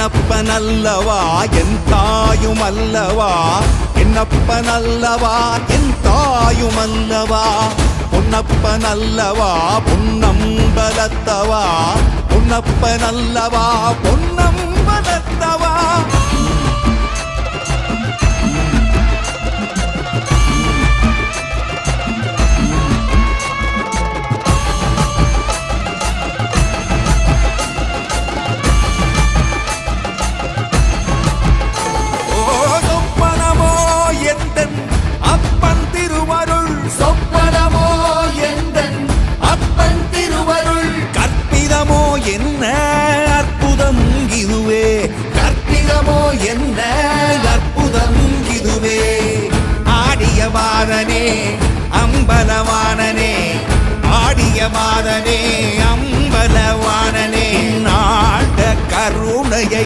என்னப்பனல்லவா என் தாயுமல்லவா, என்னப்பனல்லவா என் தாயுமல்லவா, பொன்னப்பனல்லவா பொன்னம்பலத்தவா, பொன்னப்பனல்லவா பொன்னம்பலத்தவா. என்ன அற்புதம் இதுவே, கற்பிதமோ என்ன அற்புதம் இதுவே. ஆடிய மாதனே அம்பலவானனே, ஆடிய மாதனே அம்பலவானனே, நாட கருணையை